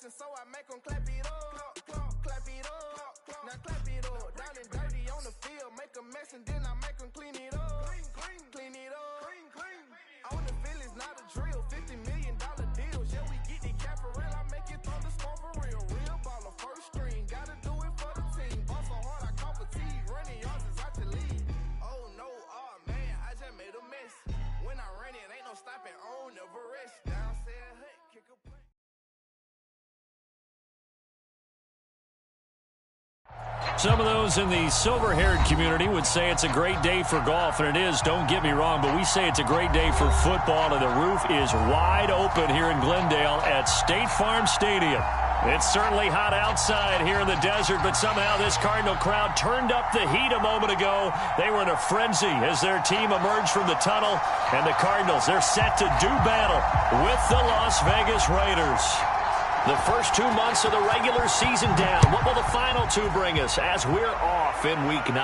watching, so I make them clap it up, clap it up. Now clap it up, down and dirty on the field. Make a mess and then I make them clean it up. Clean it up. On the field is not a drill. $50 million deals. Yeah, we get the cap for real. I make it thunderstorm for real. Real baller, first string. Gotta do it for the team. Ball so hard, I call fatigue. Running yards is out the lead. Oh no, oh man, I just made a mess. When I ran it, ain't no stopping on the rest. Down said, hey, kick a punt. Some of those in the silver-haired community would say it's a great day for golf, and it is, don't get me wrong, but we say it's a great day for football, and the roof is wide open here in Glendale at State Farm Stadium. It's certainly hot outside here in the desert, but somehow this Cardinal crowd turned up the heat a moment ago. They were in a frenzy as their team emerged from the tunnel, and the Cardinals, they're set to do battle with the Las Vegas Raiders. The first 2 months of the regular season down. What will the final two bring us as we're off in Week 9?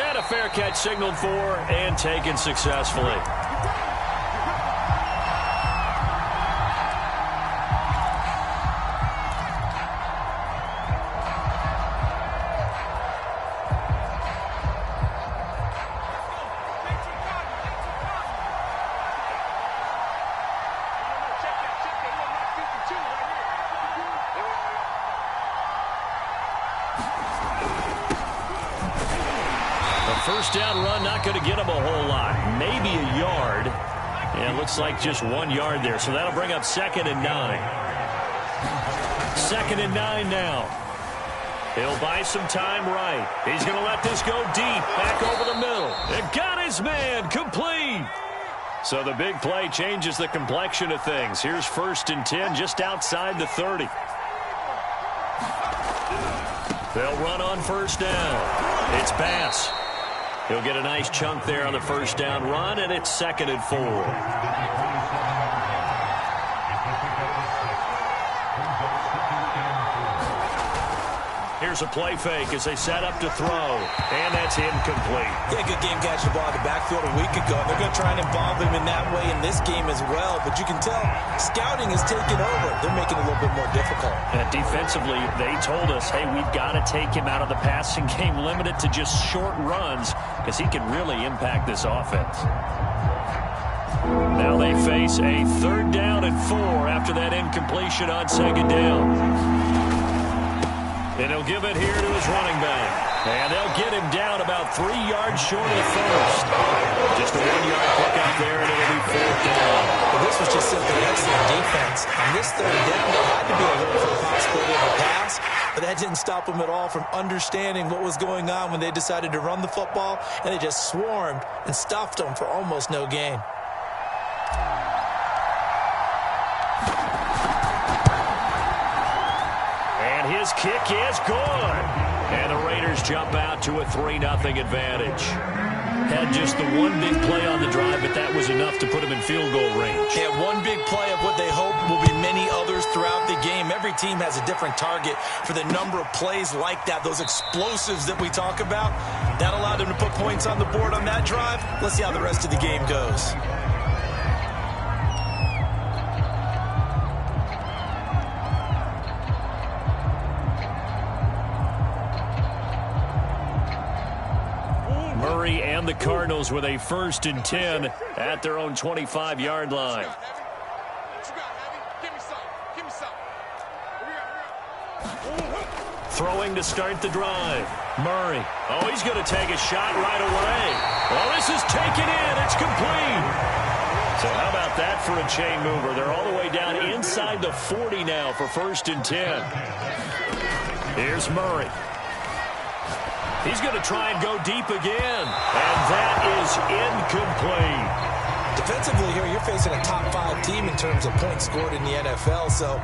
And a fair catch signaled for and taken successfully. First down run, not going to get him a whole lot. Maybe a yard. And it looks like just 1 yard there. So that'll bring up 2nd and 9. 2nd and 9 now. He'll buy some time right. He's going to let this go deep. Back over the middle. And got his man complete. So the big play changes the complexion of things. Here's 1st and 10 just outside the 30. They'll run on first down. It's pass. He'll get a nice chunk there on the first down run, and it's 2nd and 4. Here's a play fake as they set up to throw, and that's incomplete. Yeah, good game catching the ball in the backfield a week ago. They're going to try and involve him in that way in this game as well, but you can tell scouting is taking over. They're making it a little bit more difficult. And defensively, they told us, hey, we've got to take him out of the passing game, limited to just short runs, because he can really impact this offense. Now they face a 3rd down and 4 after that incompletion on 2nd down. And he'll give it here to his running back. And they'll get him down about 3 yards short of first. Just a 1-yard pickup there, and it'll be 4th down. Well, this was just simply excellent defense. On this 3rd down, there had to be a little bit of possibility of a pass, but that didn't stop them at all from understanding what was going on when they decided to run the football, and they just swarmed and stuffed them for almost no gain. His kick is good. And the Raiders jump out to a 3-0 advantage. Had just the one big play on the drive, but that was enough to put him in field goal range. Yeah, one big play of what they hope will be many others throughout the game. Every team has a different target for the number of plays like that, those explosives that we talk about. That allowed them to put points on the board on that drive. Let's see how the rest of the game goes. And the Cardinals with a 1st and 10 at their own 25-yard line. Throwing to start the drive. Murray. Oh, he's going to take a shot right away. Oh, this is taken in. It's complete. So how about that for a chain mover? They're all the way down inside the 40 now for 1st and 10. Here's Murray. He's going to try and go deep again. And that is incomplete. Defensively here, you're facing a top 5 team in terms of points scored in the NFL. So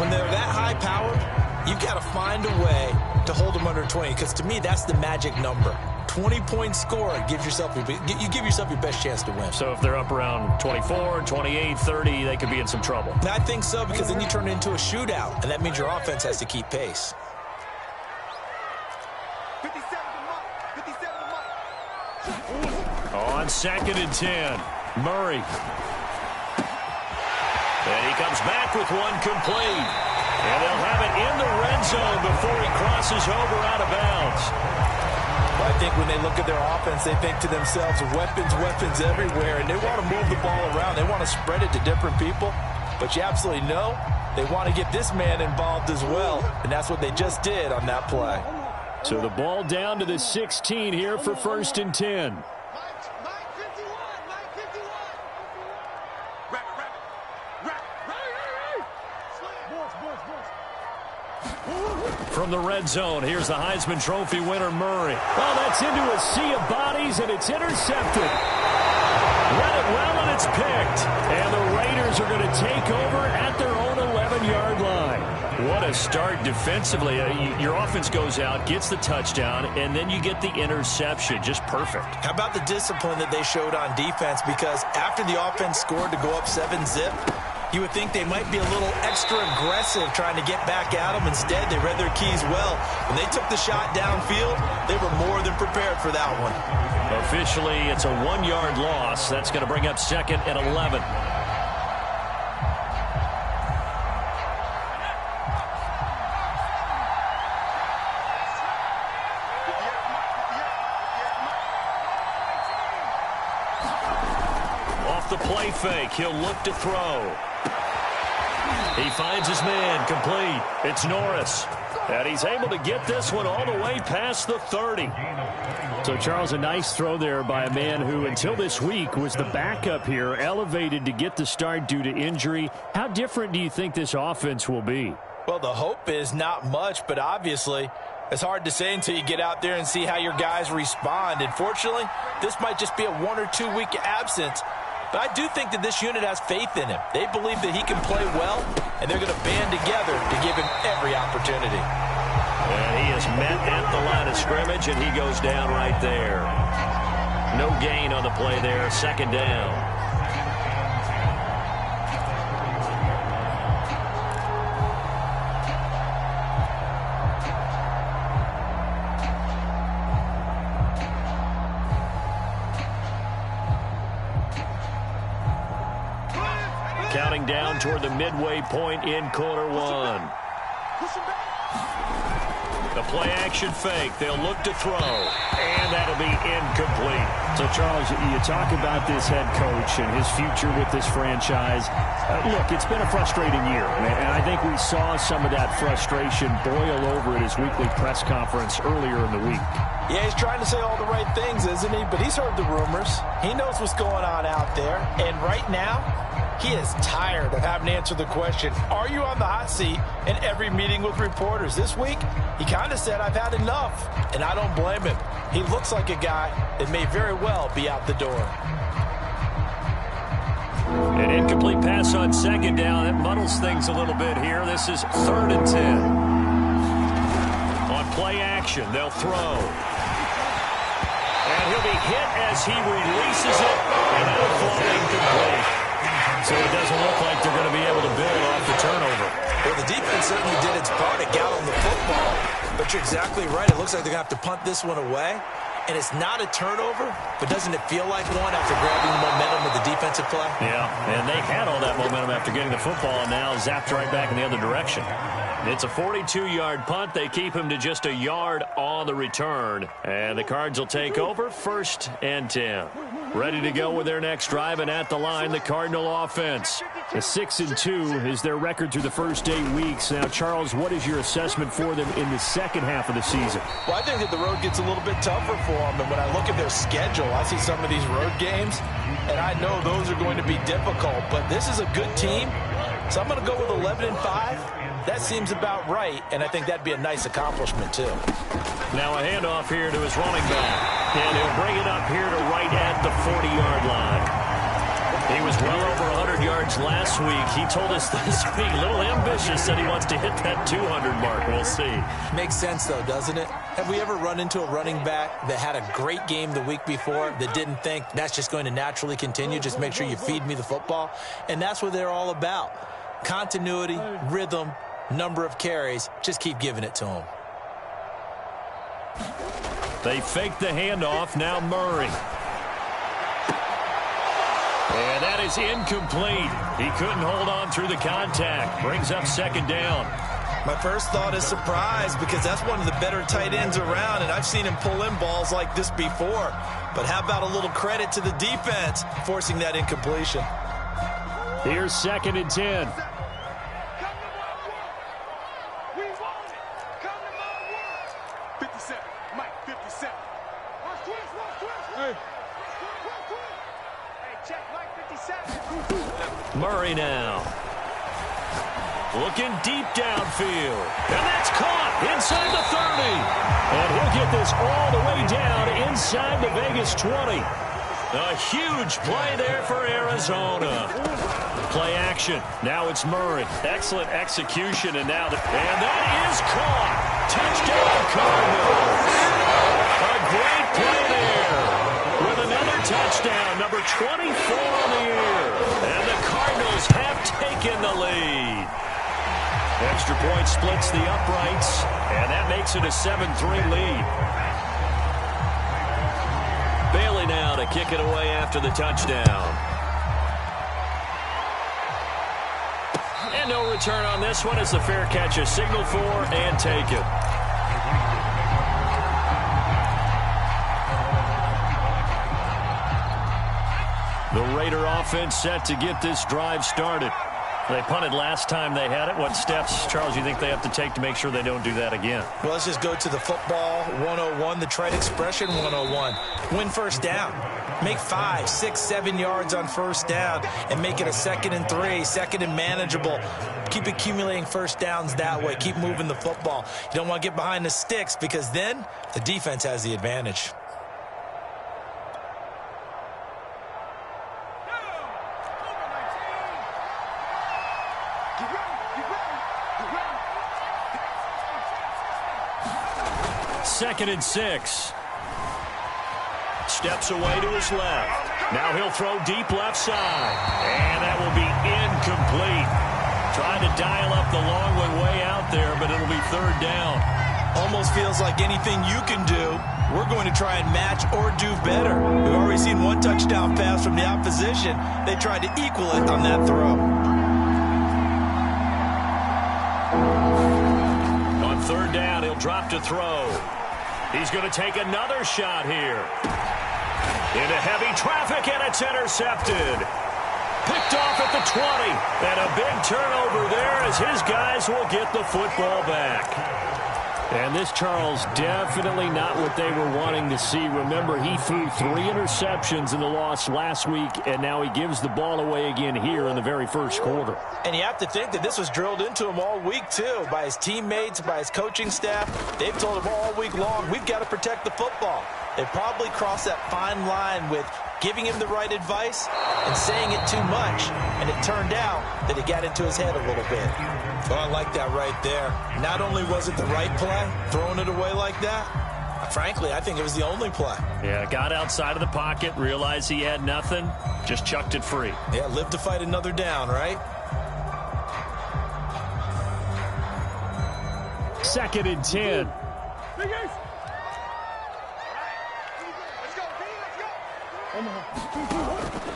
when they're that high-powered, you've got to find a way to hold them under 20. Because to me, that's the magic number. 20 points scored, you give yourself your best chance to win. So if they're up around 24, 28, 30, they could be in some trouble. And I think so, because then you turn it into a shootout, and that means your offense has to keep pace. On 2nd and 10, Murray. And he comes back with one complete. And they'll have it in the red zone before he crosses over out of bounds. I think when they look at their offense, they think to themselves, weapons, weapons everywhere, and they want to move the ball around. They want to spread it to different people, but you absolutely know they want to get this man involved as well, and that's what they just did on that play. So the ball down to the 16 here for 1st and 10. From the red zone, here's the Heisman Trophy winner, Murray. Well, that's into a sea of bodies, and it's intercepted. Read it well, and it's picked. And the Raiders are going to take over at their own 11-yard line. What a start defensively. Your offense goes out, gets the touchdown, and then you get the interception. Just perfect. How about the discipline that they showed on defense? Because after the offense scored to go up 7-zip, you would think they might be a little extra aggressive trying to get back at them. Instead, they read their keys well. When they took the shot downfield, they were more than prepared for that one. Officially, it's a 1-yard loss. That's going to bring up 2nd and 11. Off the play fake, he'll look to throw. He finds his man, complete. It's Norris. And he's able to get this one all the way past the 30. So, Charles, a nice throw there by a man who, until this week, was the backup here, elevated to get the start due to injury. How different do you think this offense will be? Well, the hope is not much, but obviously it's hard to say until you get out there and see how your guys respond. And fortunately, this might just be a 1 or 2 week absence. But I do think that this unit has faith in him. They believe that he can play well, and they're going to band together to give him every opportunity. And he is met at the line of scrimmage, and he goes down right there. No gain on the play there, 2nd down. Counting down toward the midway point in quarter 1. The play action fake. They'll look to throw. And that'll be incomplete. So, Charles, you talk about this head coach and his future with this franchise. Look, it's been a frustrating year. And I think we saw some of that frustration boil over at his weekly press conference earlier in the week. Yeah, he's trying to say all the right things, isn't he? But he's heard the rumors. He knows what's going on out there. And right now, he is tired of having to answer the question, are you on the hot seat, in every meeting with reporters. This week, he kind of said, I've had enough, and I don't blame him. He looks like a guy that may very well be out the door. An incomplete pass on 2nd down. That muddles things a little bit here. This is 3rd and 10. On play action, they'll throw. And he'll be hit as he releases it, and that'll fall incomplete. So it doesn't look like they're going to be able to build off the turnover. Well, the defense certainly did its part to got on the football. But you're exactly right. It looks like they're going to have to punt this one away. And it's not a turnover, but doesn't it feel like one after grabbing the momentum with the defensive play? Yeah, and they had all that momentum after getting the football and now zapped right back in the other direction. It's a 42-yard punt. They keep him to just a yard on the return. And the Cards will take over 1st and 10. Ready to go with their next drive, and at the line, the Cardinal offense. A 6-2 is their record through the first 8 weeks. Now, Charles, what is your assessment for them in the second half of the season? Well, I think that the road gets a little bit tougher for them. And when I look at their schedule, I see some of these road games, and I know those are going to be difficult. But this is a good team, so I'm going to go with 11-5. That seems about right, and I think that'd be a nice accomplishment, too. Now a handoff here to his running back. And he'll bring it up here to right at the 40-yard line. He was well over 100 yards last week. He told us this week, a little ambitious, said he wants to hit that 200 mark. We'll see. Makes sense, though, doesn't it? Have we ever run into a running back that had a great game the week before that didn't think that's just going to naturally continue? Just make sure you feed me the football. And that's what they're all about. Continuity, rhythm, number of carries. Just keep giving it to them. They fake the handoff. Now Murray. And that is incomplete. He couldn't hold on through the contact. Brings up second down. My first thought is surprise because that's one of the better tight ends around, and I've seen him pull in balls like this before. But how about a little credit to the defense forcing that incompletion? Here's 2nd and 10. Murray now. Looking deep downfield. And that's caught inside the 30. And he'll get this all the way down inside the Vegas 20. A huge play there for Arizona. Play action. Now it's Murray. Excellent execution. And now and that is caught. Touchdown Cardinals. A great play there. With another touchdown. Number 24 on the year. And the Cardinals have taken the lead. Extra point splits the uprights. And that makes it a 7-3 lead. Bailey now to kick it away after the touchdown. And no return on this one as the fair catch is signaled for and taken. The Raider offense set to get this drive started. They punted last time they had it. What steps, Charles, you think they have to take to make sure they don't do that again? Well, let's just go to the football 101, the trite expression 101. Win first down. Make 5, 6, 7 yards on first down and make it a 2nd and 3, 2nd and manageable. Keep accumulating first downs that way. Keep moving the football. You don't want to get behind the sticks because then the defense has the advantage. Second and 6. Steps away to his left. Now he'll throw deep left side. And that will be incomplete. Trying to dial up the long one way out there, but it'll be 3rd down. Almost feels like anything you can do, we're going to try and match or do better. We've already seen one touchdown pass from the opposition. They tried to equal it on that throw. On 3rd down, he'll drop to throw. He's going to take another shot here. Into heavy traffic, and it's intercepted. Picked off at the 20. And a big turnover there as his guys will get the football back. And this, Charles, definitely not what they were wanting to see. Remember, he threw 3 interceptions in the loss last week, and now he gives the ball away again here in the very first quarter. And you have to think that this was drilled into him all week, too, by his teammates, by his coaching staff. They've told him all week long, we've got to protect the football. They probably crossed that fine line with giving him the right advice and saying it too much. And it turned out that it got into his head a little bit. Well, I like that right there. Not only was it the right play, throwing it away like that, frankly, I think it was the only play. Yeah, got outside of the pocket, realized he had nothing, just chucked it free. Yeah, live to fight another down, right? 2nd and 10.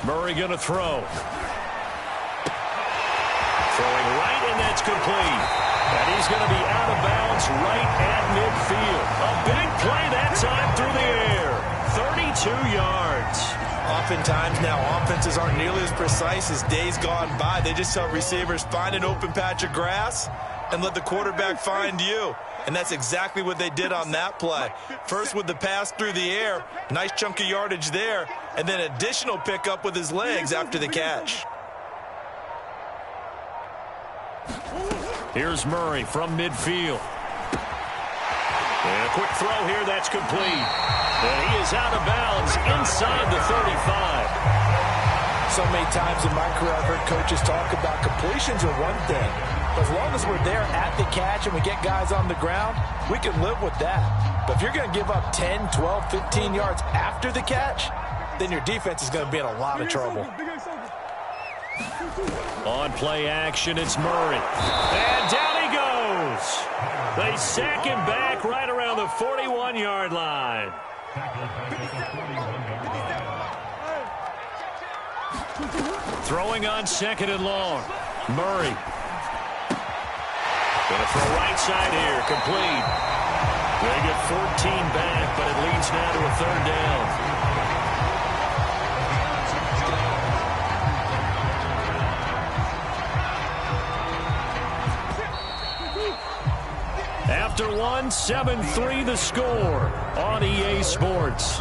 Murray going to throw. Throwing right, and that's complete. And he's going to be out of bounds right at midfield. A big play that time through the air. 32 yards. Oftentimes now offenses aren't nearly as precise as days gone by. They just tell receivers, find an open patch of grass and let the quarterback find you. And that's exactly what they did on that play. First with the pass through the air, nice chunk of yardage there, and then additional pickup with his legs after the catch. Here's Murray from midfield. And a quick throw here, that's complete. And he is out of bounds inside the 35. So many times in my career I've heard coaches talk about completions are one thing. But as long as we're there at the catch and we get guys on the ground, we can live with that. But if you're going to give up 10, 12, 15 yards after the catch, then your defense is going to be in a lot of trouble. On play action, it's Murray. And down he goes. They sack him back right around the 41-yard line. Throwing on second and long. Murray. Going to throw right side here. Complete. They get 14 back, but it leads now to a third down. After one, 7-3 the score on EA Sports.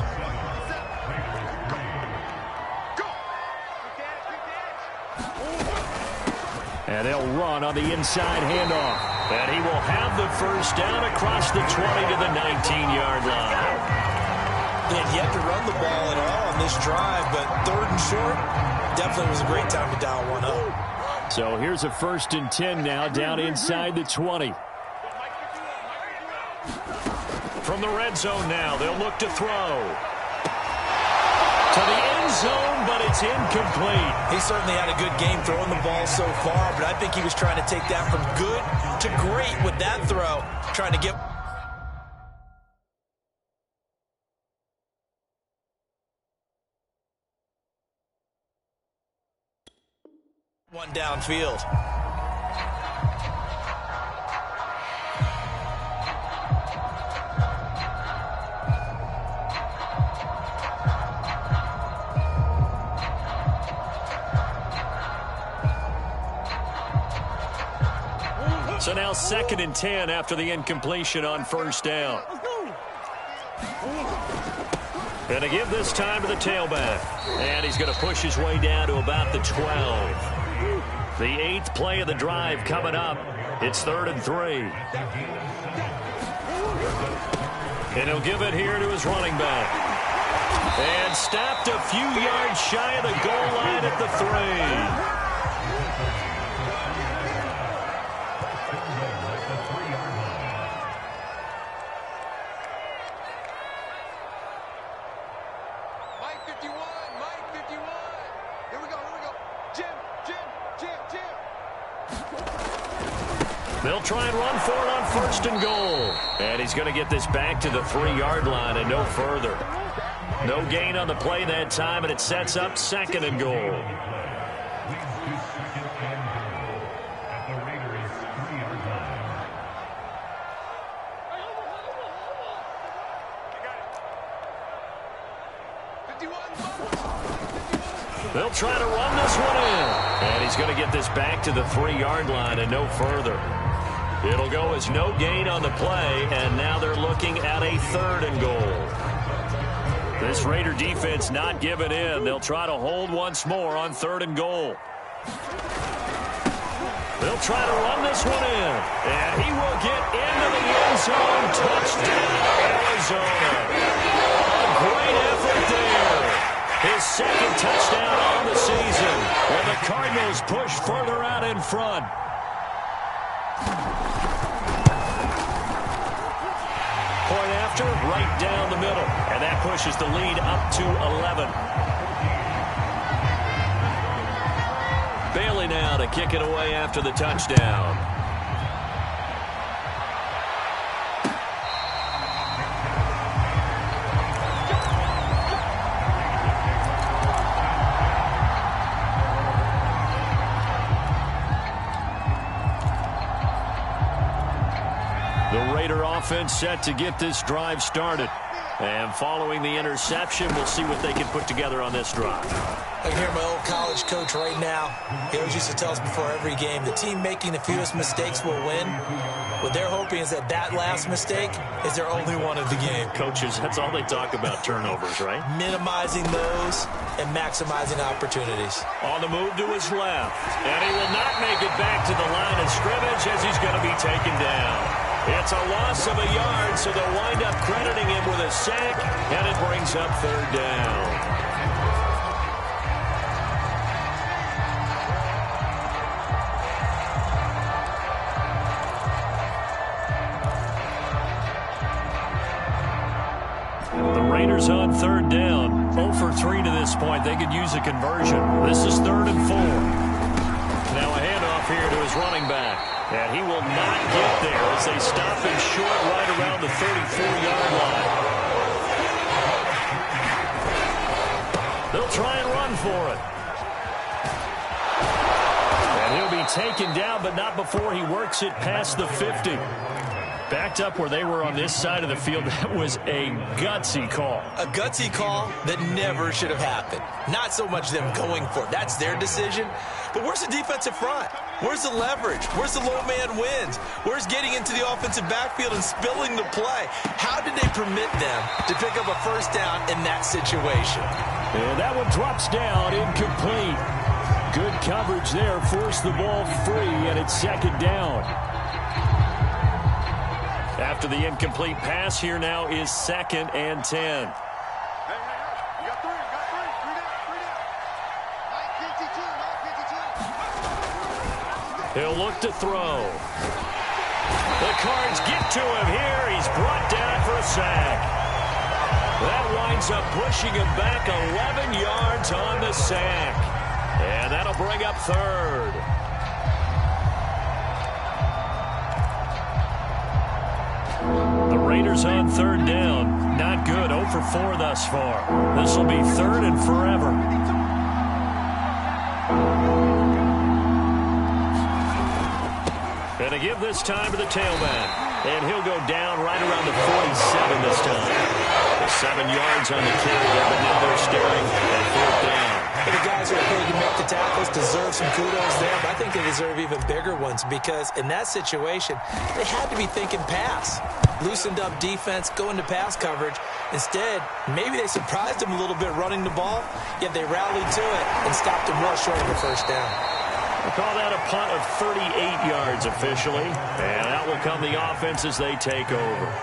And they'll run on the inside handoff. And he will have the first down across the 20 to the 19-yard line. They had yet to run the ball at all on this drive, but third and short definitely was a great time to dial one up. So here's a 1st and 10 now down inside the 20. From the red zone now, they'll look to throw. To the end zone, but it's incomplete. He certainly had a good game throwing the ball so far, but I think he was trying to take that from good to great with that throw, trying to get one downfield. So now 2nd and 10 after the incompletion on first down. And to give this time to the tailback. And he's going to push his way down to about the 12. The 8th play of the drive coming up. It's 3rd and 3. And he'll give it here to his running back. And stopped a few yards shy of the goal line at the 3. They'll try and run for it on 1st and goal. And he's going to get this back to the 3-yard line and no further. No gain on the play that time, and it sets up 2nd and goal. They'll try to run this one in. And he's going to get this back to the 3-yard line and no further. It'll go as no gain on the play, and now they're looking at a 3rd and goal. This Raider defense not giving in. They'll try to hold once more on 3rd and goal. They'll try to run this one in, and he will get into the end zone. Touchdown, Arizona. A great effort there. His 2nd touchdown on the season, and the Cardinals push further out in front. Point after, right down the middle, and that pushes the lead up to 11. Bailey now to kick it away after the touchdown. Offense set to get this drive started. And following the interception, we'll see what they can put together on this drive. I can hear my old college coach right now. He always used to tell us before every game, the team making the fewest mistakes will win. What they're hoping is that that last mistake is their only one of the game. Coaches, that's all they talk about, turnovers, right? Minimizing those and maximizing opportunities. On the move to his left. And he will not make it back to the line of scrimmage as he's going to be taken down. It's a loss of a yard, so they'll wind up crediting him with a sack, and it brings up 3rd down. The Raiders on 3rd down. 0 for 3 to this point. They could use a conversion. This is 3rd and 4. Now a handoff here to his running back. And he will not get there as they stop him short right around the 34-yard line. They'll try and run for it. taken down, but not before he works it past the 50. Backed up where they were on this side of the field. That was a gutsy call. A gutsy call that never should have happened. Not so much them going for it. That's their decision. But where's the defensive front? Where's the leverage? Where's the low man wins? Where's getting into the offensive backfield and spilling the play? How did they permit them to pick up a first down in that situation? And that one drops down, incomplete. Good coverage there. Forced the ball free, and it's second down. After the incomplete pass, here now is 2nd and 10. He'll look to throw. The Cards get to him here. He's brought down for a sack. That winds up pushing him back 11 yards on the sack. And that'll bring up 3rd. The Raiders on 3rd down. Not good. 0 for 4 thus far. This will be 3rd and forever. And to give this time to the tailback. And he'll go down right around the 47 this time. 7 yards on the carry there, but now they're staring at 4th down. The guys who are paid to make the tackles deserve some kudos there, but I think they deserve even bigger ones because in that situation, they had to be thinking pass. Loosened up defense, going to pass coverage. Instead, maybe they surprised him a little bit running the ball, yet they rallied to it and stopped him well short of the first down. We'll call that a punt of 38 yards officially, and out will come the offense as they take over.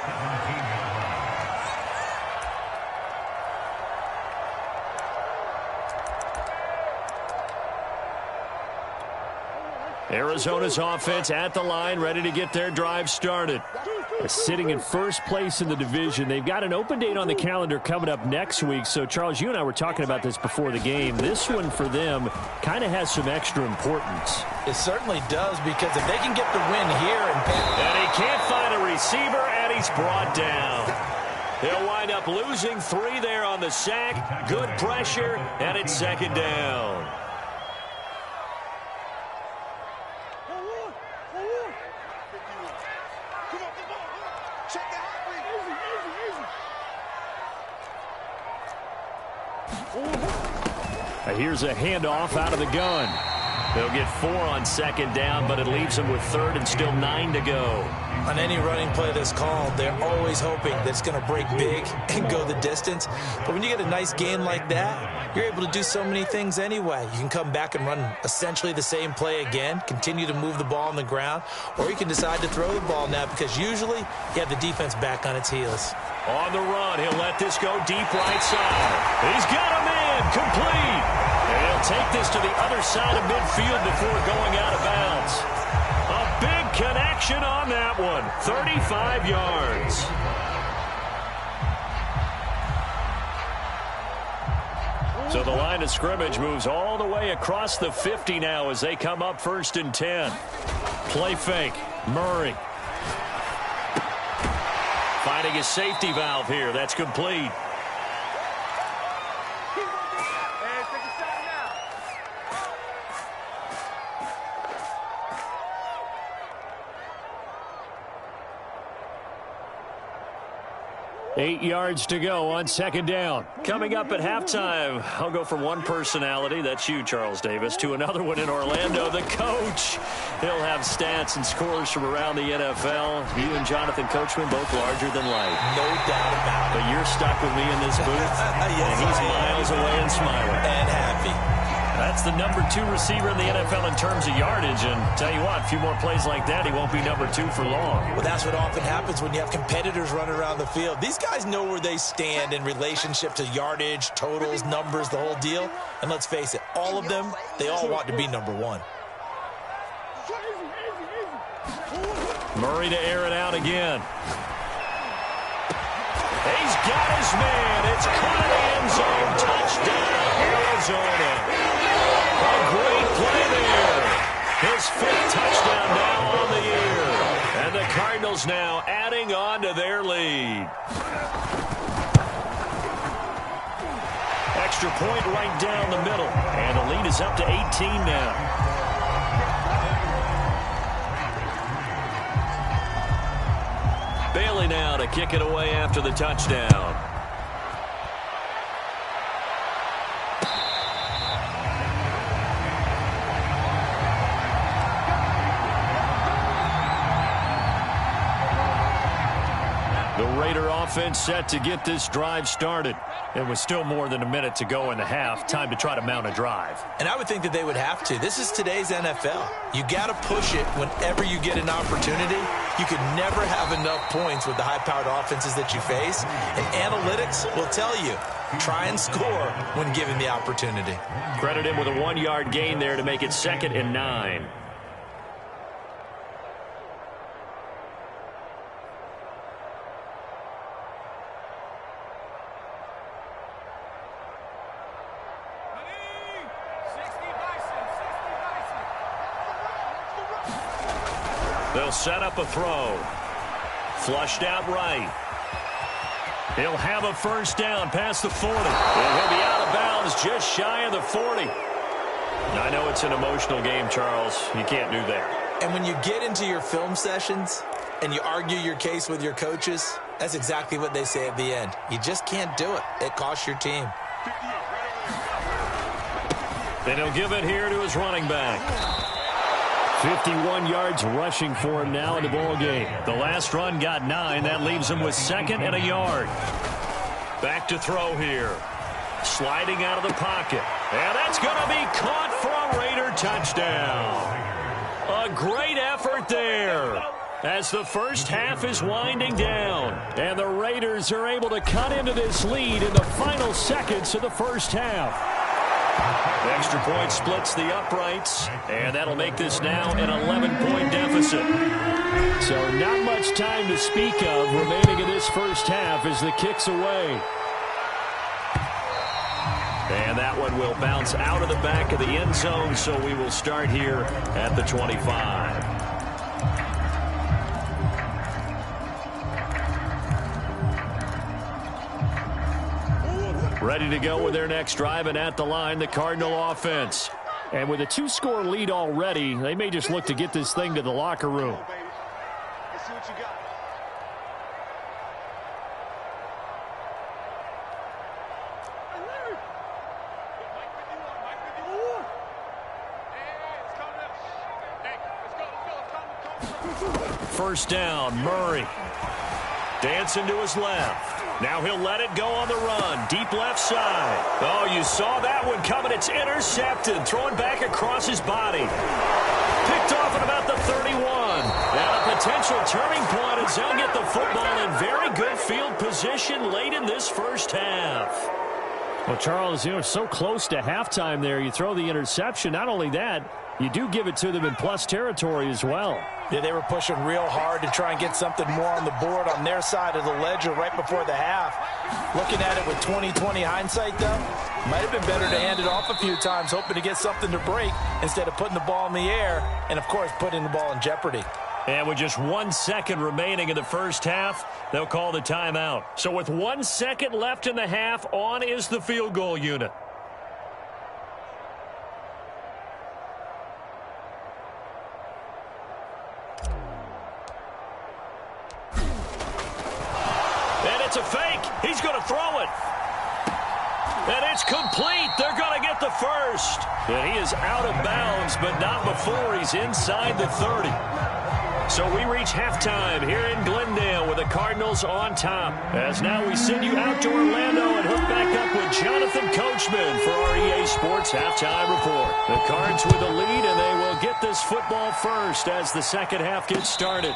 Arizona's offense at the line, ready to get their drive started. Sitting in first place in the division. They've got an open date on the calendar coming up next week. So, Charles, you and I were talking about this before the game. This one for them kind of has some extra importance. It certainly does because if they can get the win here and he can't find a receiver, and he's brought down. He'll wind up losing 3 there on the sack. Good pressure, and it's 2nd down. Here's a handoff out of the gun. They'll get 4 on 2nd down, but it leaves them with 3rd and still 9 to go. On any running play that's called, they're always hoping that it's going to break big and go the distance. But when you get a nice game like that, you're able to do so many things anyway. You can come back and run essentially the same play again, continue to move the ball on the ground, or you can decide to throw the ball now because usually you have the defense back on its heels. On the run, he'll let this go deep right side. He's got him in, complete. And he'll take this to the other side of midfield before going out of bounds. A big connection on that one. 35 yards. So the line of scrimmage moves all the way across the 50 now as they come up 1st and 10. Play fake. Murray. Finding his safety valve here. That's complete. 8 yards to go on 2nd down. Coming up at halftime, I'll go from one personality, that's you, Charles Davis, to another one in Orlando, the coach. He'll have stats and scores from around the NFL. You and Jonathan Coachman, both larger than life. No doubt about it. But you're stuck with me in this booth, yes, and he's miles away and smiling. And happy. That's the number 2 receiver in the NFL in terms of yardage. And tell you what, a few more plays like that, he won't be number 2 for long. Well, that's what often happens when you have competitors running around the field. These guys know where they stand in relationship to yardage, totals, numbers, the whole deal. And let's face it, all of them, they all want to be number 1. Murray to air it out again. He's got his man. It's caught in the end zone. Touchdown, Arizona. A great play there. His 5th touchdown now on the year. And the Cardinals now adding on to their lead. Extra point right down the middle. And the lead is up to 18 now. Bailey now to kick it away after the touchdown. The Raider offense set to get this drive started. It was still more than a minute to go in the half. Time to try to mount a drive. And I would think that they would have to. This is today's NFL. You got to push it whenever you get an opportunity. You could never have enough points with the high-powered offenses that you face. And analytics will tell you, try and score when given the opportunity. Credit him with a 1-yard gain there to make it 2nd and 9. They'll set up a throw. Flushed out right. He'll have a first down past the 40. And he'll be out of bounds just shy of the 40. I know it's an emotional game, Charles. You can't do that. And when you get into your film sessions and you argue your case with your coaches, that's exactly what they say at the end. You just can't do it. It costs your team. Then he'll give it here to his running back. 51 yards rushing for him now in the ball game. The last run got 9. That leaves him with 2nd and a yard. Back to throw here. Sliding out of the pocket. And that's going to be caught for a Raider touchdown. A great effort there as the first half is winding down. And the Raiders are able to cut into this lead in the final seconds of the first half. The extra point splits the uprights, and that'll make this now an 11-point deficit. So not much time to speak of remaining in this first half as the kick's away. And that one will bounce out of the back of the end zone, so we will start here at the 25. Ready to go with their next drive, and at the line, the Cardinal offense. And with a 2-score lead already, they may just look to get this thing to the locker room. Let's see what you got. First down, Murray. Dancing to his left. Now he'll let it go on the run. Deep left side. Oh, you saw that one coming. It's intercepted. Thrown back across his body. Picked off at about the 31. And a potential turning point as they'll get the football in very good field position late in this first half. Well, Charles, so close to halftime there. You throw the interception. Not only that, you do give it to them in plus territory as well. Yeah, they were pushing real hard to try and get something more on the board on their side of the ledger right before the half. Looking at it with 20/20 hindsight, though, might have been better to hand it off a few times, hoping to get something to break instead of putting the ball in the air and, of course, putting the ball in jeopardy. And with just 1 second remaining in the first half, they'll call the timeout. So with 1 second left in the half, on is the field goal unit. It's a fake. He's going to throw it. And it's complete. They're going to get the first. And he is out of bounds, but not before he's inside the 30. So we reach halftime here in Glendale with the Cardinals on top. As now we send you out to Orlando and hook back up with Jonathan Coachman for our EA Sports Halftime Report. The Cards with the lead, and they will get this football first as the second half gets started.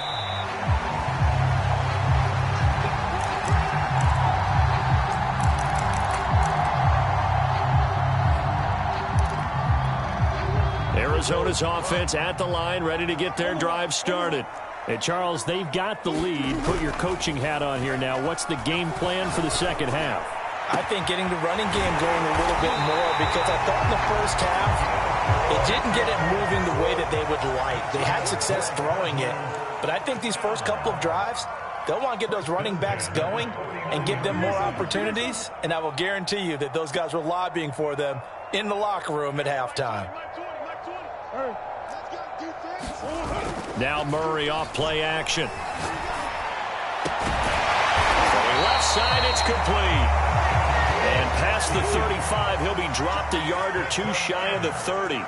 Arizona's offense at the line, ready to get their drive started. Hey, Charles, they've got the lead. Put your coaching hat on here now. What's the game plan for the second half? I think getting the running game going a little bit more, because I thought in the first half it didn't get it moving the way that they would like. They had success throwing it, but I think these first couple of drives, they'll want to get those running backs going and give them more opportunities, and I will guarantee you that those guys were lobbying for them in the locker room at halftime. Now Murray off play action. Throwing left side, it's complete. And past the 35, he'll be dropped a yard or two shy of the 30.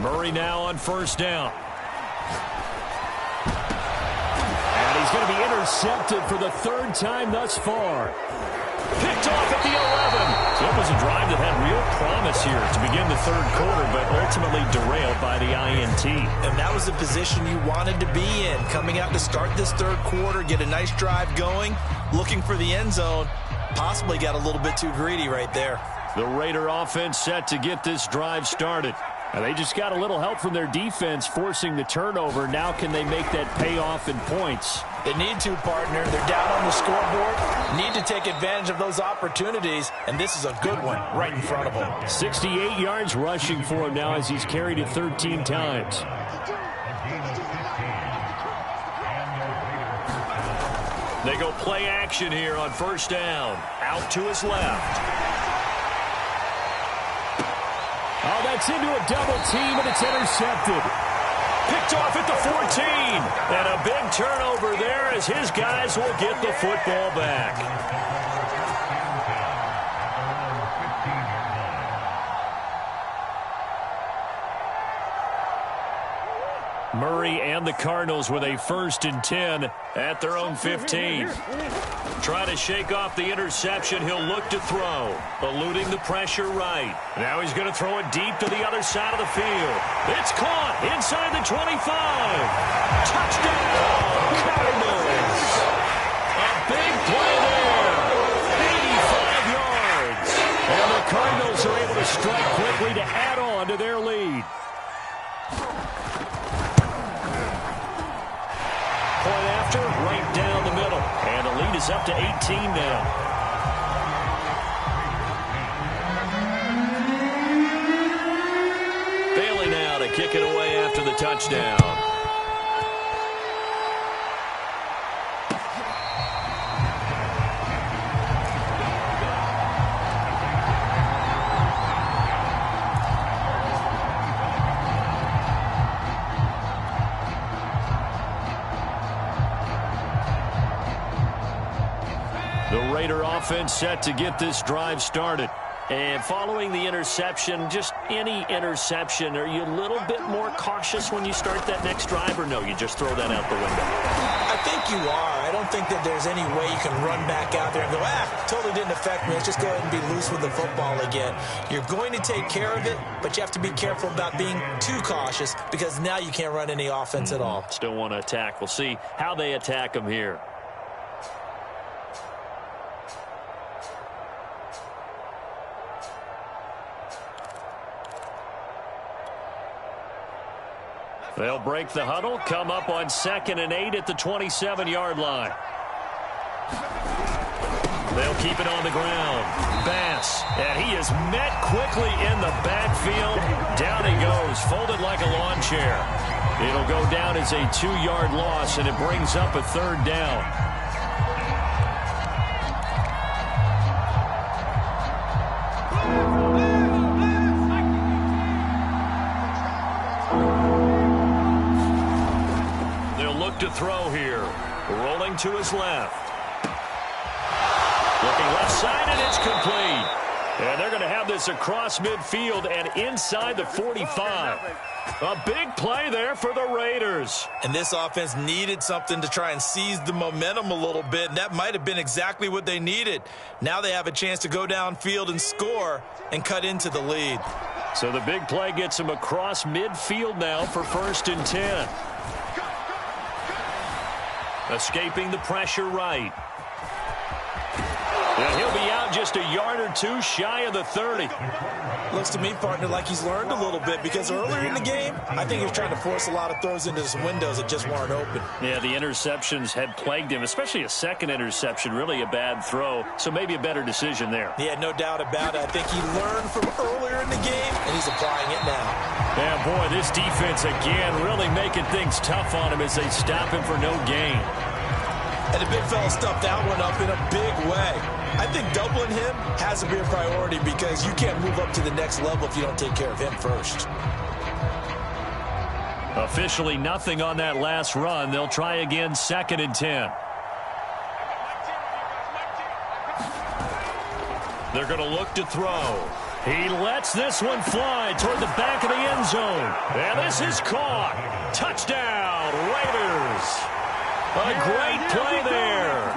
Murray now on first down. And he's going to be intercepted for the third time thus far. Picked off at the 11. So it was a drive that had real promise here to begin the third quarter, but ultimately derailed by the INT. And that was the position you wanted to be in. Coming out to start this third quarter, get a nice drive going, looking for the end zone. Possibly got a little bit too greedy right there. The Raider offense set to get this drive started. And they just got a little help from their defense forcing the turnover. Now can they make that pay off in points? They need to, partner. They're down on the scoreboard. Need to take advantage of those opportunities, and this is a good one right in front of them. 68 yards rushing for him now as he's carried it 13 times. They go play action here on first down. Out to his left. Oh, that's into a double team, and it's intercepted. Picked off at the 14. And a big turnover there as his guys will get the football back. Murray and the Cardinals with a 1st and 10 at their own 15. Trying to shake off the interception. He'll look to throw. Eluding the pressure right. Now he's going to throw it deep to the other side of the field. It's caught inside the 25. Touchdown, Cardinals. A big play there. 85 yards. And the Cardinals are able to strike quickly to add on to their lead. Point after, right down the middle. And the lead is up to 18 now. Bailey now to kick it away after the touchdown. Raider offense set to get this drive started. And following the interception, just any interception, are you a little bit more cautious when you start that next drive, or no, you just throw that out the window? I think you are. I don't think that there's any way you can run back out there and go, totally didn't affect me. Let's just go ahead and be loose with the football again. You're going to take care of it, but you have to be careful about being too cautious because now you can't run any offense at all. Still want to attack. We'll see how they attack them here. They'll break the huddle, come up on 2nd and 8 at the 27-yard line. They'll keep it on the ground. Bass, and he is met quickly in the backfield. Down he goes, folded like a lawn chair. It'll go down as a 2-yard loss, and it brings up a 3rd down. To throw here. Rolling to his left. Looking left side, and it's complete. And they're going to have this across midfield and inside the 45. A big play there for the Raiders. And this offense needed something to try and seize the momentum a little bit, and that might have been exactly what they needed. Now they have a chance to go downfield and score and cut into the lead. So the big play gets them across midfield now for 1st and 10. Escaping the pressure right. And he'll be out just a yard or two shy of the 30. Looks to me, partner, like he's learned a little bit because earlier in the game, I think he was trying to force a lot of throws into some windows that just weren't open. Yeah, the interceptions had plagued him, especially a second interception, really a bad throw. So maybe a better decision there. Yeah, no doubt about it. I think he learned from earlier in the game, and he's applying it now. Yeah, boy, this defense again really making things tough on him as they stop him for no gain. And the big fella stuffed that one up in a big way. I think doubling him has to be a priority because you can't move up to the next level if you don't take care of him first. Officially nothing on that last run. They'll try again, 2nd and 10. They're going to look to throw. He lets this one fly toward the back of the end zone. And this is caught. Touchdown, Raiders. A great play there.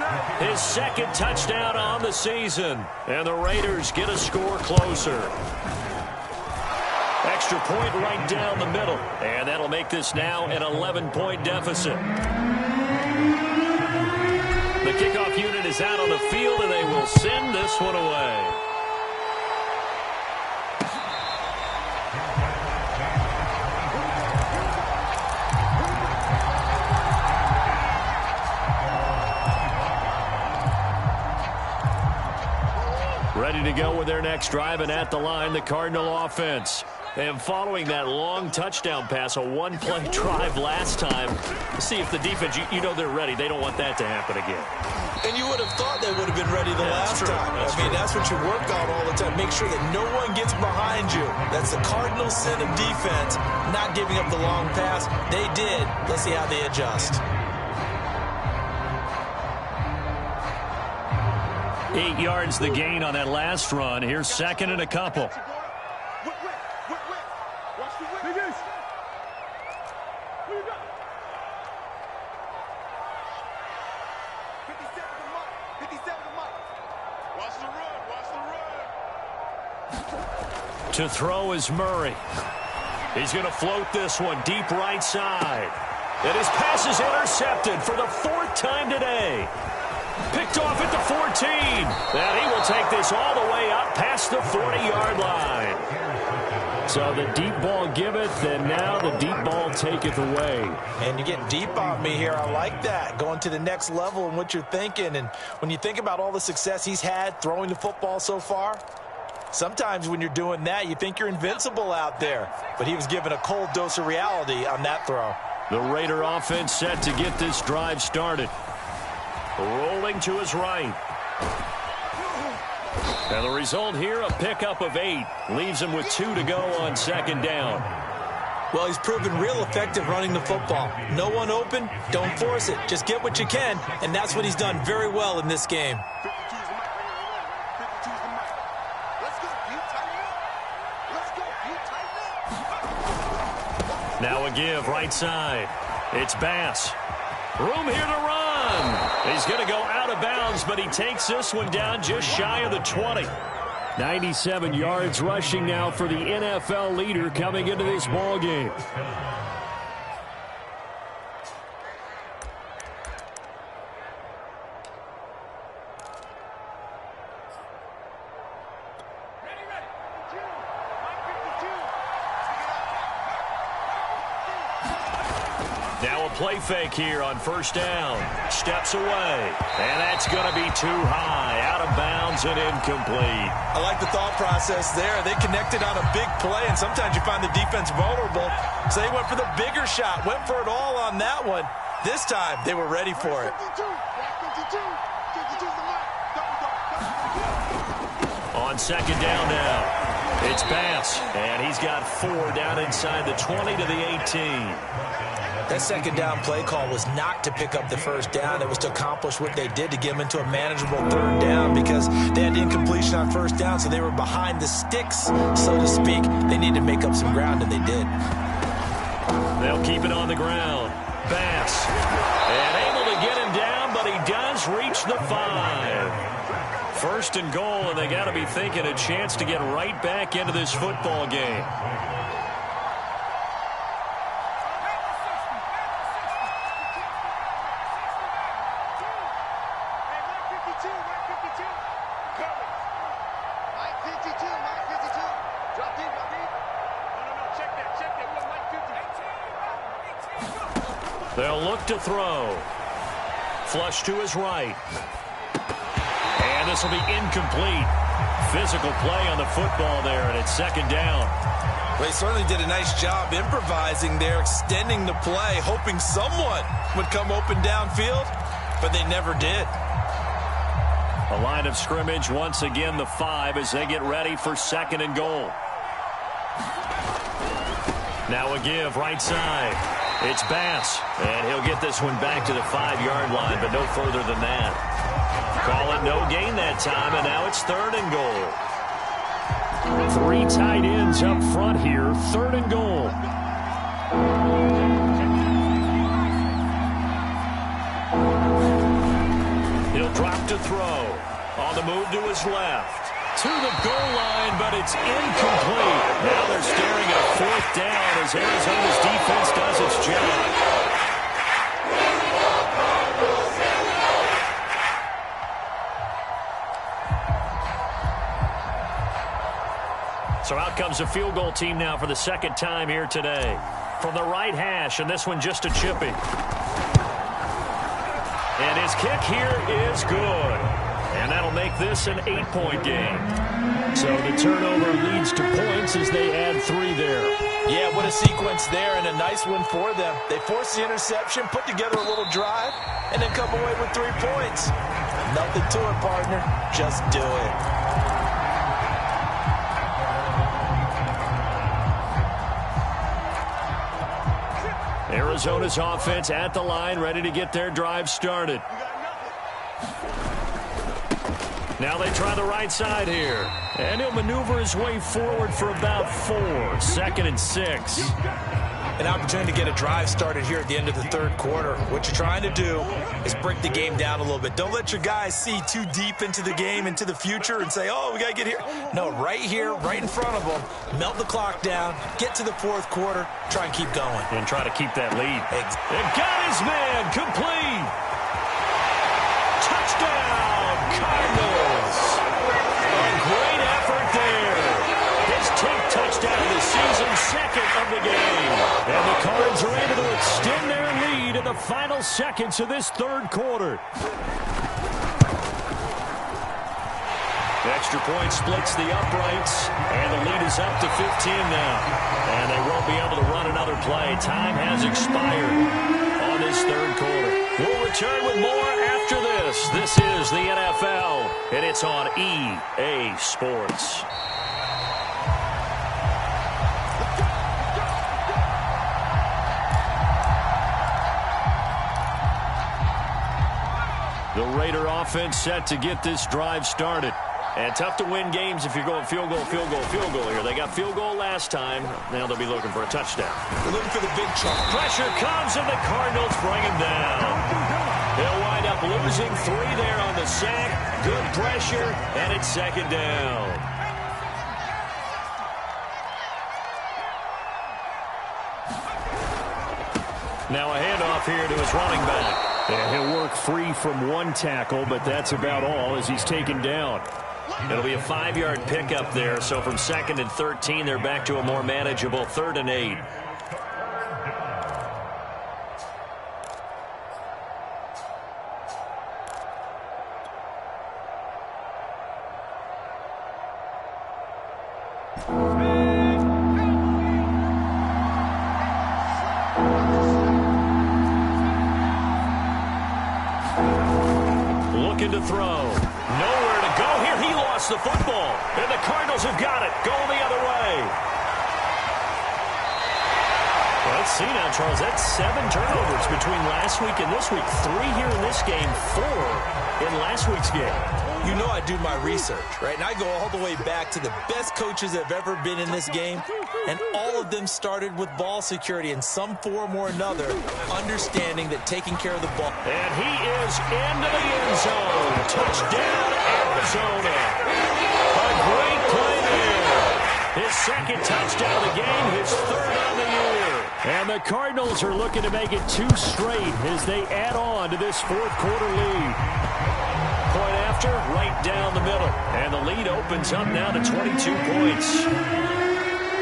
His 2nd touchdown on the season. And the Raiders get a score closer. Extra point right down the middle. And that'll make this now an 11-point deficit. The kickoff unit is out on the field, and they will send this one away. Ready to go with their next drive, and at the line, the Cardinal offense. And following that long touchdown pass, a one-play drive last time, see if the defense, you know they're ready. They don't want that to happen again. And you would have thought they would have been ready the last time. That's what you work on all the time. Make sure that no one gets behind you. That's the cardinal sin of defense, not giving up the long pass. They did. Let's see how they adjust. 8 yards the gain on that last run. Here's 2nd and a couple. To throw is Murray. He's going to float this one deep right side. And his pass is intercepted for the 4th time today. Picked off at the 14. And he will take this all the way up past the 40-yard line. So the deep ball giveth, and now the deep ball taketh away. And you get deep on me here. I like that. Going to the next level and what you're thinking. And when you think about all the success he's had throwing the football so far, sometimes when you're doing that, you think you're invincible out there. But he was given a cold dose of reality on that throw. The Raider offense set to get this drive started. Rolling to his right. And the result here, a pickup of 8. Leaves him with 2 to go on 2nd down. Well, he's proven real effective running the football. No one open, don't force it. Just get what you can, and that's what he's done very well in this game. Now a give, right side. It's Bass. Room here to run. He's going to go out of bounds, but he takes this one down just shy of the 20. 97 yards rushing now for the NFL leader coming into this ball game. Now a play fake here on 1st down. Steps away. And that's going to be too high. Out of bounds and incomplete. I like the thought process there. They connected on a big play, and sometimes you find the defense vulnerable. So they went for the bigger shot. Went for it all on that one. This time, they were ready for it. On 2nd down now. It's Bass. And he's got 4 down inside the 20 to the 18. That 2nd down play call was not to pick up the 1st down. It was to accomplish what they did to get them into a manageable 3rd down because they had incompletion on 1st down, so they were behind the sticks, so to speak. They needed to make up some ground, and they did. They'll keep it on the ground. Bass. And able to get him down, but he does reach the 5. 1st and goal, and they got to be thinking a chance to get right back into this football game. They'll look to throw. Flush to his right. And this will be incomplete. Physical play on the football there, and it's 2nd down. Well, he certainly did a nice job improvising there, extending the play, hoping someone would come open downfield. but they never did. A line of scrimmage, once again the 5 as they get ready for 2nd and goal. Now a give right side. It's Bass, and he'll get this one back to the 5-yard line, but no further than that. Call it no gain that time, and now it's 3rd and goal. 3 tight ends up front here, 3rd and goal. He'll drop to throw. On the move to his left. To the goal line, but it's incomplete. Now they're staring at a 4th down as Arizona's defense does its job. So out comes a field goal team now for the 2nd time here today. From the right hash, and this one just a chippy. And his kick here is good. And that'll make this an 8-point game. So the turnover leads to points as they add 3 there. Yeah, what a sequence there, and a nice one for them. They force the interception, put together a little drive, and then come away with 3 points. Nothing to it, partner. Just do it. Arizona's offense at the line, ready to get their drive started. Now they try the right side here. And he'll maneuver his way forward for about 4. 2nd and 6. An opportunity to get a drive started here at the end of the 3rd quarter. What you're trying to do is break the game down a little bit. Don't let your guys see too deep into the game, into the future, and say, oh, we got to get here. No, right here, right in front of them, melt the clock down, get to the 4th quarter, try and keep going. And try to keep that lead. And got his man, complete. Touchdown, Cardinals. A great effort there. His 10th touchdown of the season, 2nd of the game. And the Cards are able to extend their lead in the final seconds of this 3rd quarter. The extra point splits the uprights, and the lead is up to 15 now. And they won't be able to run another play. Time has expired on this 3rd quarter. We'll return with more after this. This is the NFL, and it's on EA Sports. The Raider offense set to get this drive started. And tough to win games if you're going field goal, field goal, field goal here. They got field goal last time. Now they'll be looking for a touchdown. They're looking for the big chunk. Pressure comes, and the Cardinals bring him down. They'll wind up losing 3 there on the sack. Good pressure, and it's 2nd down. Now a handoff here to his running back. Yeah, he'll work free from 1 tackle, but that's about all as he's taken down. It'll be a 5-yard pickup there, so from 2nd and 13, they're back to a more manageable 3rd and 8. Looking to throw. Nowhere to go here. He lost the football. And the Cardinals have got it. Going the other way. Well, let's see now, Charles. That's 7 turnovers between last week and this week. 3 here in this game. 4 in last week's game. You know I do my research, right? And I go all the way back to the best coaches that have ever been in this game. And all of them started with ball security in some form or another, understanding that taking care of the ball. And he is into the end zone. Touchdown, Arizona. A great play there. His 2nd touchdown of the game, his 3rd on the year. And the Cardinals are looking to make it 2 straight as they add on to this 4th quarter lead. Point after, right down the middle. And the lead opens up now to 22 points.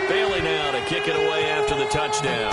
Bailey now to kick it away after the touchdown.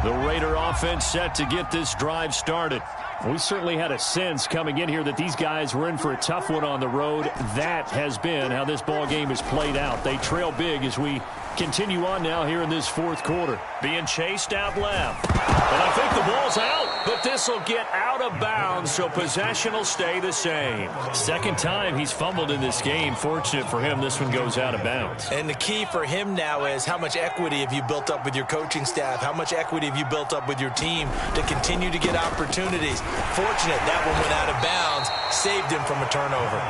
The Raider offense set to get this drive started. We certainly had a sense coming in here that these guys were in for a tough one on the road. That has been how this ball game has played out. They trail big as we continue on now here in this fourth quarter. Being chased out left. And I think the ball's out, but this will get out of bounds, so possession will stay the same. Second time he's fumbled in this game. Fortunate for him, this one goes out of bounds. And the key for him now is how much equity have you built up with your coaching staff? How much equity have you built up with your team to continue to get opportunities? Fortunate that one went out of bounds, saved him from a turnover.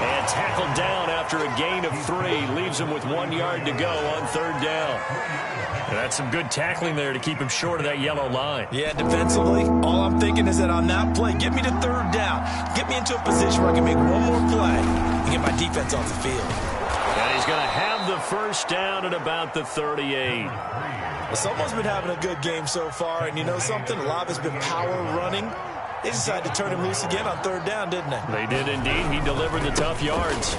And tackled down after a gain of 3. Leaves him with 1 yard to go on third down. And that's some good tackling there to keep him short of that yellow line. Yeah, defensively, all I'm thinking is that on that play, get me to third down. Get me into a position where I can make one more play and get my defense off the field. And he's going to have the first down at about the 38. Well, someone's been having a good game so far, and you know something? A lot has been power running. They decided to turn him loose again on third down, didn't they? They did indeed. He delivered the tough yards.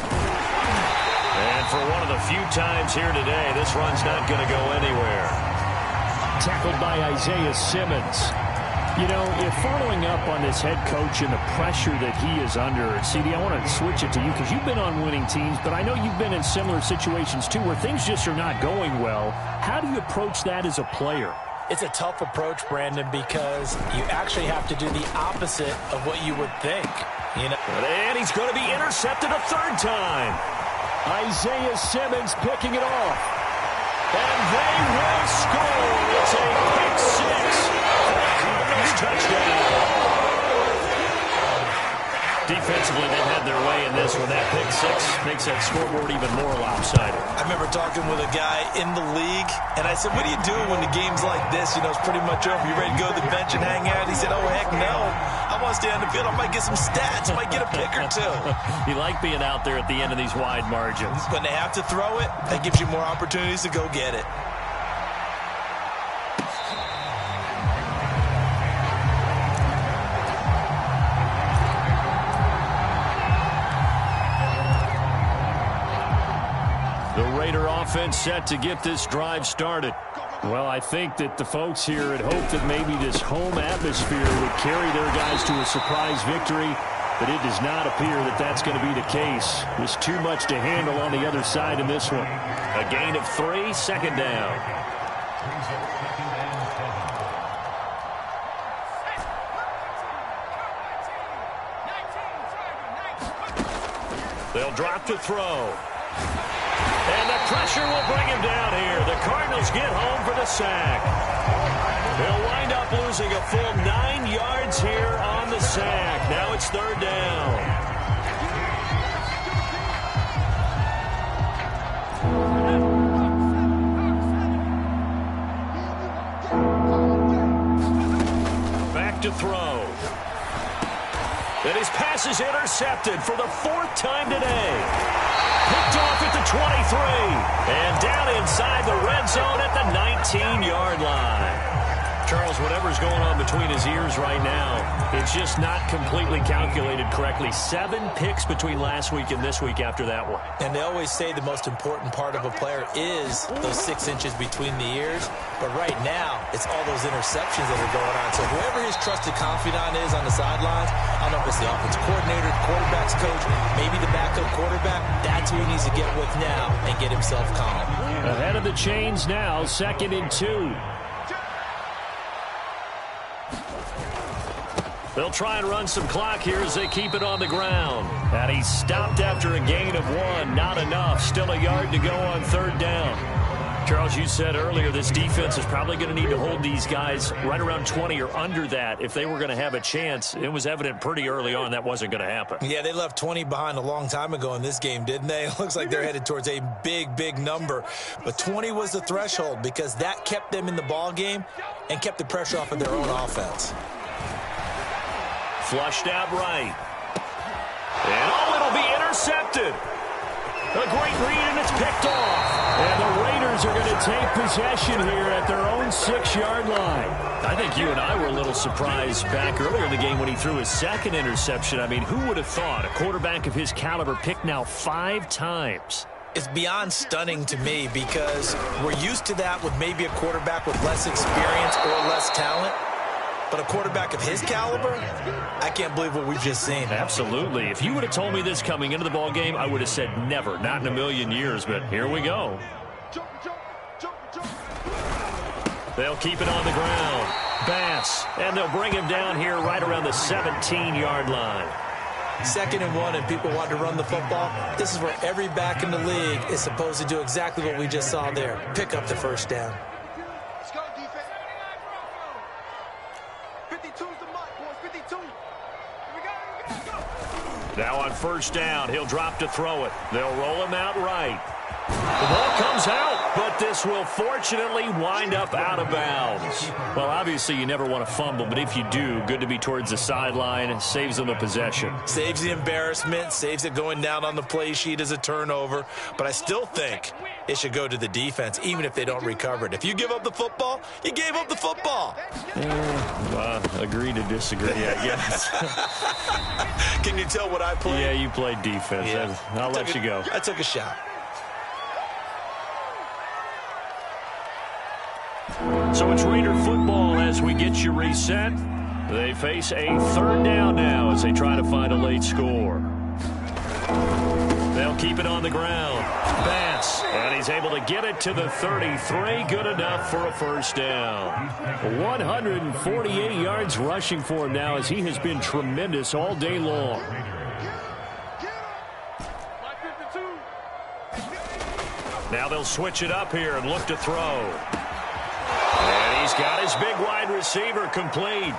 And for one of the few times here today, this run's not going to go anywhere. Tackled by Isaiah Simmons. You know, if following up on this head coach and the pressure that he is under, CD, I want to switch it to you because you've been on winning teams, but I know you've been in similar situations too where things just are not going well. How do you approach that as a player? It's a tough approach, Brandon, because you actually have to do the opposite of what you would think. You know? And he's going to be intercepted a third time. Isaiah Simmons picking it off. And they will score. It's a pick 6 for the Cardinals touchdown. Defensively, they've had their way in this one. That pick 6 makes that scoreboard even more lopsided. I remember talking with a guy in the league, and I said, what do you do when the game's like this? You know, it's pretty much over. You ready to go to the bench and hang out? He said, oh, heck no. I want to stay on the field. I might get some stats. I might get a pick or two. You like being out there at the end of these wide margins. When they have to throw it, that gives you more opportunities to go get it. The Raider offense set to get this drive started. Well, I think that the folks here had hoped that maybe this home atmosphere would carry their guys to a surprise victory, but it does not appear that that's going to be the case. There's too much to handle on the other side in this one. A gain of 3, second down. They'll drop to throw. And the pressure will bring him down here. The Cardinals get home for the sack. They'll wind up losing a full 9 yards here on the sack. Now it's third down. Back to throw. And his pass is intercepted for the 4th time today. Picked off at the 23. And down inside the red zone at the 19-yard line. Charles, whatever's going on between his ears right now, it's just not completely calculated correctly. 7 picks between last week and this week after that one. And they always say the most important part of a player is those 6 inches between the ears. But right now, it's all those interceptions that are going on. So whoever his trusted confidant is on the sidelines, I don't know if it's the offensive coordinator, the quarterback's coach, maybe the backup quarterback, that's who he needs to get with now and get himself calm. Ahead of the chains now, 2nd and 2. They'll try and run some clock here as they keep it on the ground. And he's stopped after a gain of 1. Not enough. Still a yard to go on third down. Charles, you said earlier this defense is probably going to need to hold these guys right around 20 or under that if they were going to have a chance. It was evident pretty early on that wasn't going to happen. Yeah, they left 20 behind a long time ago in this game, didn't they? It looks like they're headed towards a big, big number. But 20 was the threshold because that kept them in the ball game and kept the pressure off of their own offense. Flushed out right. And it'll be intercepted. A great read, and it's picked off. And the Raiders are going to take possession here at their own 6-yard line. I think you and I were a little surprised back earlier in the game when he threw his 2nd interception. I mean, who would have thought a quarterback of his caliber picked now 5 times? It's beyond stunning to me because we're used to that with maybe a quarterback with less experience or less talent. But a quarterback of his caliber, I can't believe what we've just seen. Absolutely. If you would have told me this coming into the ball game, I would have said never, not in a million years. But here we go. They'll keep it on the ground. Bass, and they'll bring him down here right around the 17-yard line. 2nd and 1, and people want to run the football. This is where every back in the league is supposed to do exactly what we just saw there. Pick up the first down. Let's go, defense. 52's the mark, boys. 52. Here we go. Now on first down, he'll drop to throw it. They'll roll him out right. The ball comes out, but this will fortunately wind up out of bounds. Well, obviously you never want to fumble, but if you do, good to be towards the sideline. Saves them the possession. Saves the embarrassment, saves it going down on the play sheet as a turnover. But I still think it should go to the defense, even if they don't recover it. If you give up the football, you gave up the football. Agree to disagree, I guess. Can you tell what I played? Yeah, you played defense. Yeah. I'll let you go. I took a shot. So it's Raider football as we get you reset. They face a 3rd down now as they try to find a late score. They'll keep it on the ground. Bass, and he's able to get it to the 33. Good enough for a first down. 148 yards rushing for him now as he has been tremendous all day long. Now they'll switch it up here and look to throw. And he's got his big wide receiver complete.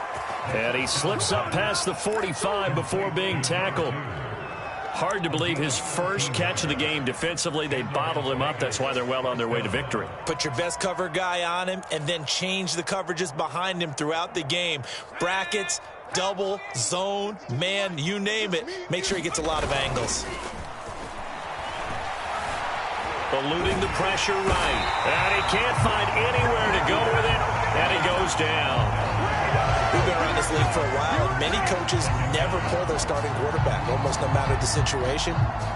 And he slips up past the 45 before being tackled. Hard to believe his first catch of the game defensively. They bottled him up. That's why they're well on their way to victory. Put your best cover guy on him and then change the coverages behind him throughout the game. Brackets, double, zone, man, you name it. Make sure he gets a lot of angles. Eluding the pressure right. And he can't find anywhere to go with it. And he goes down. We've been around this league for a while, and many coaches never pull their starting quarterback, almost no matter the situation.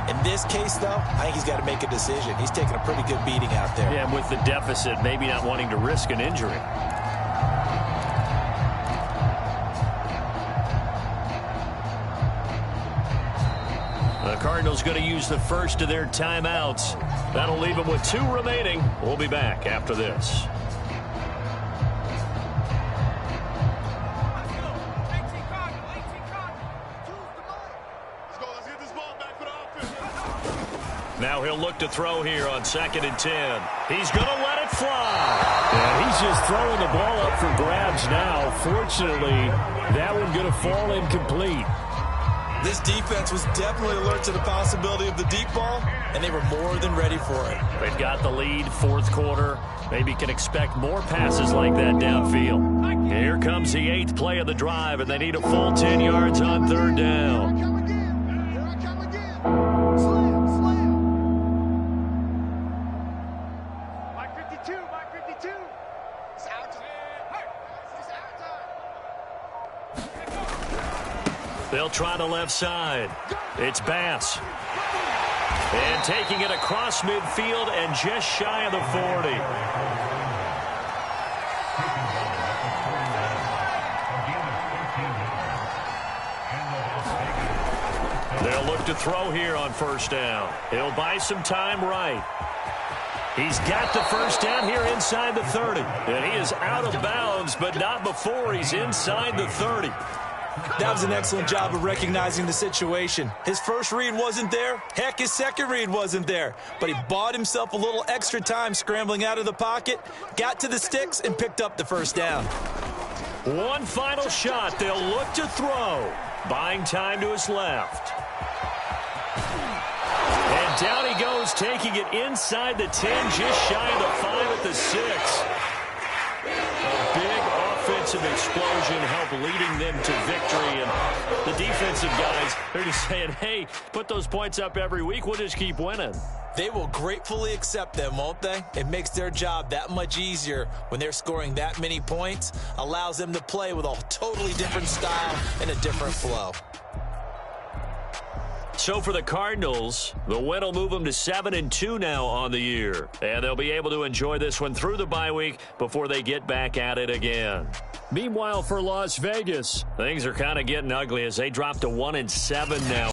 In this case, though, I think he's got to make a decision. He's taking a pretty good beating out there. Yeah, and with the deficit, maybe not wanting to risk an injury. The Cardinals going to use the first of their timeouts. That'll leave them with 2 remaining. We'll be back after this. Now he'll look to throw here on 2nd and 10. He's going to let it fly. And he's just throwing the ball up for grabs now. Fortunately, that one going to fall incomplete. This defense was definitely alert to the possibility of the deep ball, and they were more than ready for it. They've got the lead, 4th quarter. Maybe can expect more passes like that downfield. Here comes the 8th play of the drive, and they need a full 10 yards on 3rd down. Here I come again. Slam. Mike 52. It's out time. It's out time. They'll try the left side. It's Bass. And taking it across midfield and just shy of the 40. They'll look to throw here on first down. He'll buy some time right. He's got the first down here inside the 30. And he is out of bounds, but not before he's inside the 30. That was an excellent job of recognizing the situation. His first read wasn't there. Heck, his second read wasn't there. But he bought himself a little extra time scrambling out of the pocket, got to the sticks, and picked up the first down. One final shot. They'll look to throw. Buying time to his left. And down he goes, taking it inside the 10, just shy of the 5 at the 6. A big offensive explosion helped leading them to victory. And the defensive guys, they're just saying, hey, put those points up every week. We'll just keep winning. They will gratefully accept them, won't they? It makes their job that much easier when they're scoring that many points. Allows them to play with a totally different style and a different flow. So for the Cardinals, the win will move them to 7-2 now on the year. And they'll be able to enjoy this one through the bye week before they get back at it again. Meanwhile, for Las Vegas, things are kind of getting ugly as they drop to 1-7 now.